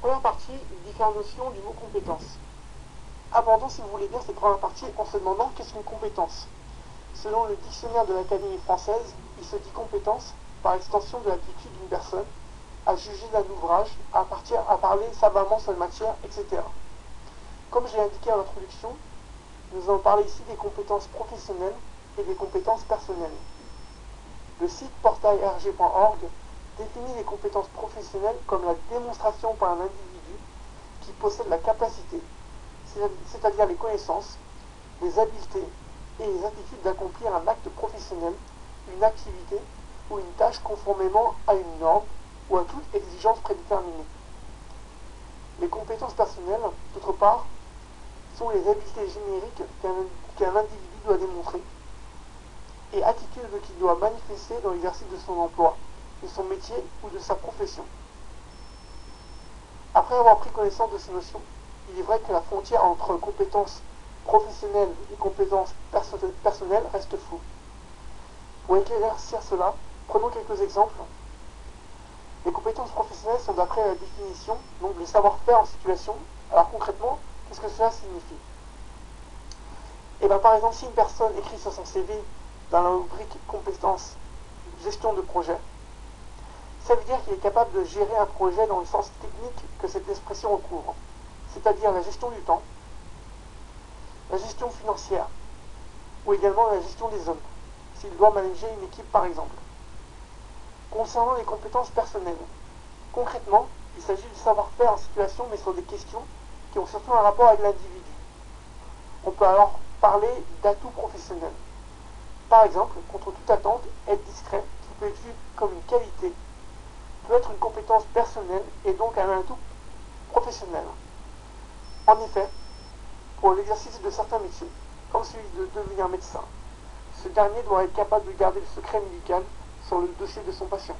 Première partie, différentes notions du mot compétence. Abordons, si vous voulez bien, cette première partie en se demandant qu'est-ce qu'une compétence. Selon le dictionnaire de l'Académie française, il se dit compétence par extension de l'aptitude d'une personne à juger d'un ouvrage, à parler savamment sur une matière, etc. Comme je l'ai indiqué en introduction, nous allons parler ici des compétences professionnelles et des compétences personnelles. Le site portailrg.org définit les compétences professionnelles comme la démonstration par un individu qui possède la capacité, c'est-à-dire les connaissances, les habiletés et les attitudes d'accomplir un acte professionnel, une activité ou une tâche conformément à une norme ou à toute exigence prédéterminée. Les compétences personnelles, d'autre part, sont les habiletés génériques qu'un individu doit démontrer et attitudes qu'il doit manifester dans l'exercice de son emploi, de son métier ou de sa profession. Après avoir pris connaissance de ces notions, il est vrai que la frontière entre compétences professionnelles et compétences personnelles reste floue. Pour éclaircir cela, prenons quelques exemples. Les compétences professionnelles sont d'après la définition, donc le savoir-faire en situation. Alors concrètement, qu'est-ce que cela signifie? Par exemple, si une personne écrit sur son CV dans la rubrique compétences gestion de projet, ça veut dire qu'il est capable de gérer un projet dans le sens technique que cette expression recouvre, c'est-à-dire la gestion du temps, la gestion financière, ou également la gestion des hommes, s'il doit manager une équipe par exemple. Concernant les compétences personnelles, concrètement, il s'agit du savoir-faire en situation, mais sur des questions qui ont surtout un rapport avec l'individu. On peut alors parler d'atouts professionnels. Par exemple, contre toute attente, être discret, qui peut être vu comme une qualité, peut être une compétence personnelle et donc un atout professionnel. En effet, pour l'exercice de certains métiers, comme celui de devenir médecin, ce dernier doit être capable de garder le secret médical sur le dossier de son patient.